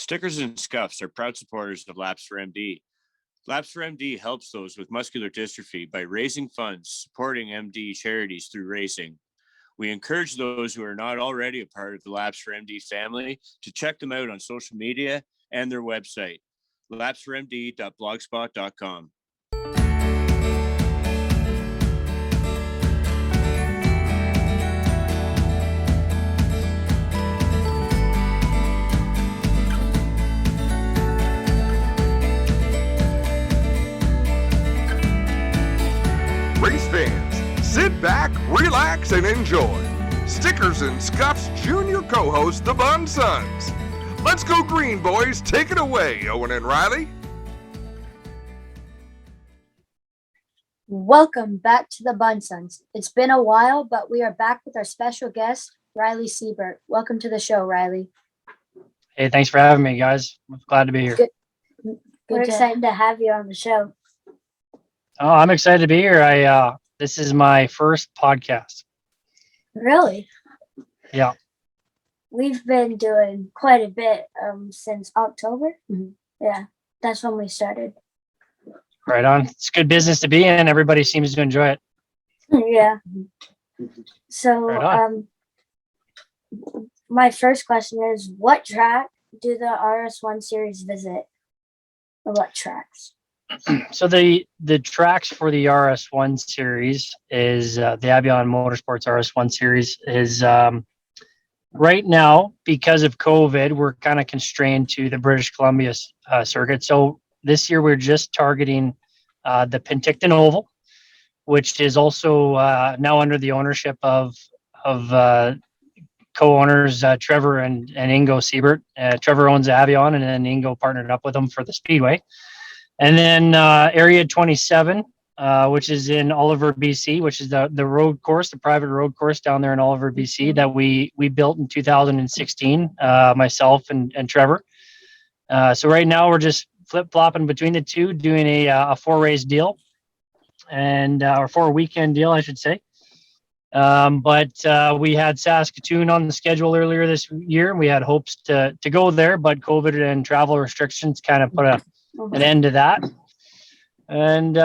Stickers and Scuffs are proud supporters of Laps for MD. Laps for MD helps those with muscular dystrophy by raising funds, supporting MD charities through racing. We encourage those who are not already a part of the Laps for MD family to check them out on social media and their website, lapsformd.blogspot.com. Race fans, sit back, relax, and enjoy. Stickers and Scuffs Junior co-host, the Bunn Sons. Let's go green, boys. Take it away, Owen and Riley. Welcome back to the Bunn Sons. It's been a while, but we are back with our special guest, Ryley Seibert. Welcome to the show, Riley. Hey, thanks for having me, guys. I'm glad to be here. We're excited to have you on the show. Oh, I'm excited to be here. This is my first podcast. Really? Yeah. We've been doing quite a bit since October. Yeah, that's when we started. Right on. It's good business to be in. Everybody seems to enjoy it. Yeah. So, Right my first question is, what track do the RS1 series visit? Or what tracks? So the tracks for the RS1 series is the Avion Motorsports RS1 series is right now, because of COVID, we're kind of constrained to the British Columbia circuit. So this year we're just targeting the Penticton Oval, which is also now under the ownership of co-owners Trevor and Ingo Seibert. Trevor owns Avion, and then Ingo partnered up with them for the Speedway. And then Area 27, which is in Oliver, BC, which is the road course, the private road course down there in Oliver, BC, that we built in 2016, myself and Trevor. So right now we're just flip-flopping between the two, doing a 4-race deal, and or 4-weekend deal, I should say. But we had Saskatoon on the schedule earlier this year, and we had hopes to go there, but COVID and travel restrictions kind of put an end to that. And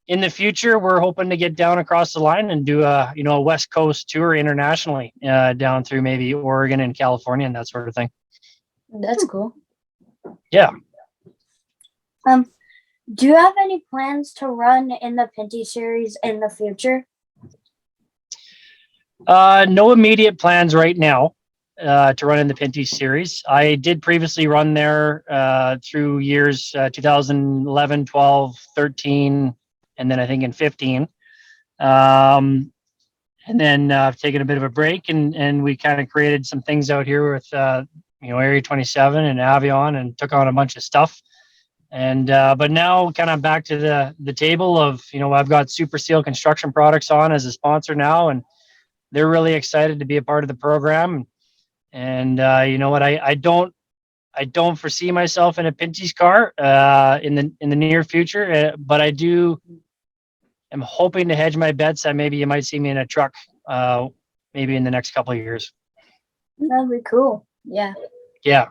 in the future, we're hoping to get down across the line and do a West Coast tour internationally, down through maybe Oregon and California and that sort of thing. That's cool. Yeah. Do you have any plans to run in the Pinty series in the future? No immediate plans right now to run in the Pinty series. I did previously run there through years 2011, 12, 13, and then I think in 15. And then I've taken a bit of a break, and we kind of created some things out here with Area 27 and Avion, and took on a bunch of stuff. And but now kind of back to the table of, I've got Super Seal Construction Products on as a sponsor now, and they're really excited to be a part of the program. And you know what? I don't foresee myself in a Pinty's car in the near future, but I'm hoping to hedge my bets that maybe you might see me in a truck maybe in the next couple of years. That'd be cool. Yeah. Yeah.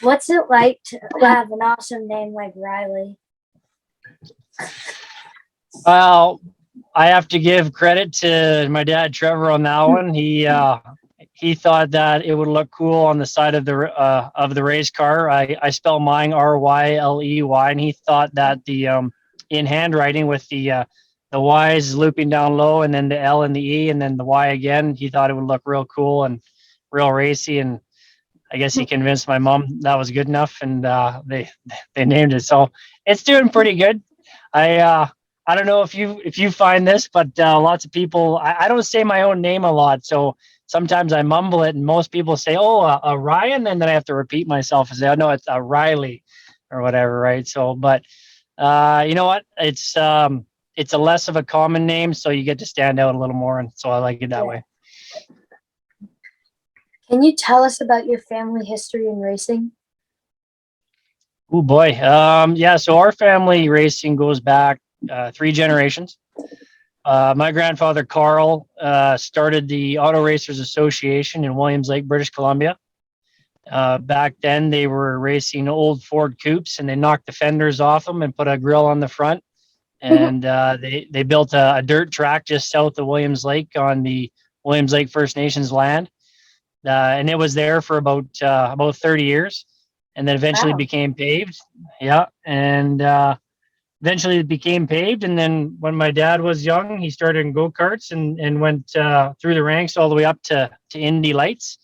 What's it like to have an awesome name like Riley? Well, I have to give credit to my dad, Trevor, on that one. He thought that it would look cool on the side of the race car. I spell mine Ryley, and he thought that the in handwriting with the Y's looping down low, and then the L and the E, and then the Y again, he thought it would look real cool and real racy. And I guess he convinced my mom that was good enough, and they named it. So it's doing pretty good. I don't know if you find this, but lots of people, I don't say my own name a lot, so sometimes I mumble it, and most people say, a Ryan, and then I have to repeat myself and say, oh, no, it's a Riley or whatever, right? So, but you know what? It's a less of a common name, so you get to stand out a little more, and so I like it that way. Can you tell us about your family history in racing? Oh, boy. Yeah, so our family racing goes back 3 generations. My grandfather, Carl, started the Auto Racers Association in Williams Lake, British Columbia. Back then, they were racing old Ford coupes, and they knocked the fenders off them and put a grill on the front. And they built a dirt track just south of Williams Lake on the Williams Lake First Nations land, and it was there for about 30 years, and then eventually Wow. became paved. Yeah, and eventually it became paved. And then when my dad was young, he started in go-karts and went through the ranks all the way up to Indy Lights.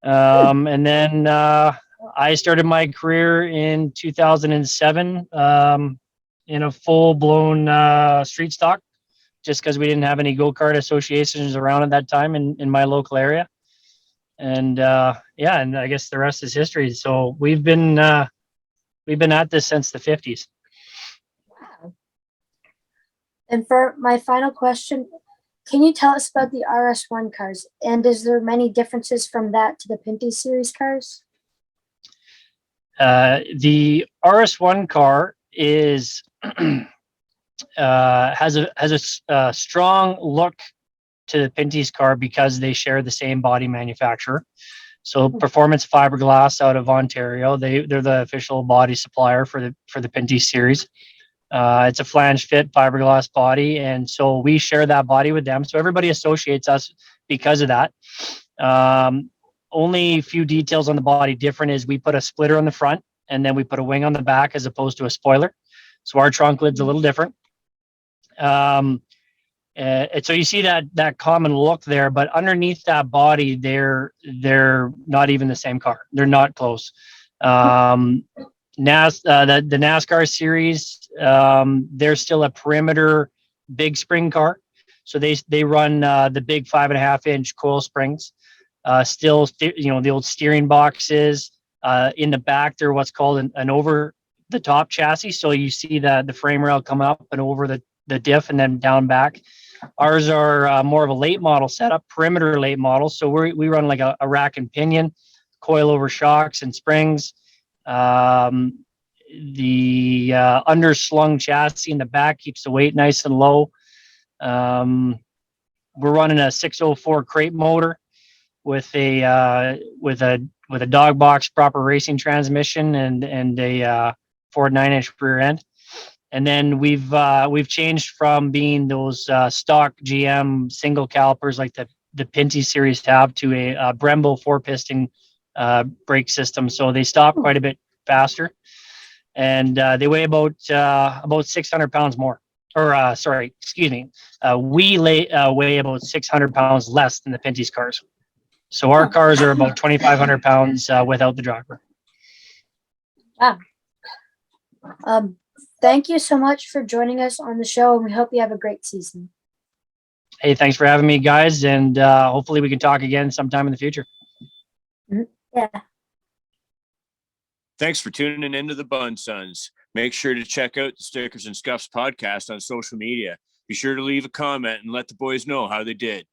And then I started my career in 2007 in a full-blown street stock, just because we didn't have any go-kart associations around at that time in my local area. And and I guess the rest is history. So we've been at this since the 50s. Wow. And for my final question, can you tell us about the RS1 cars? And is there many differences from that to the Pinty series cars? The RS1 car is has a strong look to the Pinty's car because they share the same body manufacturer. So Performance Fiberglass out of Ontario, they're the official body supplier for the Pinty series. It's a flange fit fiberglass body, and so we share that body with them. So everybody associates us because of that. Only few details on the body different is we put a splitter on the front, and then we put a wing on the back as opposed to a spoiler. So our trunk lid's a little different. And so you see that common look there, but underneath that body, they're not even the same car. They're not close. The NASCAR series, they're still a perimeter big spring car. So they run the big 5.5-inch coil springs. Still, the old steering boxes. In the back, they're what's called an over the top chassis. So you see the frame rail come up and over the diff and then down back. Ours are more of a late model setup, perimeter late model. So we run like a rack and pinion, coil over shocks and springs. The underslung chassis in the back keeps the weight nice and low. We're running a 604 crate motor with a dog box proper racing transmission and a Ford 9-inch rear end. And then we've changed from being those stock GM single calipers like the Pinty series have to a Brembo 4-piston brake system. So they stop quite a bit faster, and they weigh about 600 pounds more. Or sorry, excuse me. We weigh about 600 pounds less than the Pinty's cars. So our cars are about 2,500 pounds without the driver. Wow. Thank you so much for joining us on the show, and we hope you have a great season. Hey, thanks for having me, guys, and hopefully we can talk again sometime in the future. Yeah. Thanks for tuning into the Bunn Sons. Make sure to check out the Stickers and Scuffs podcast on social media. Be sure to leave a comment and let the boys know how they did.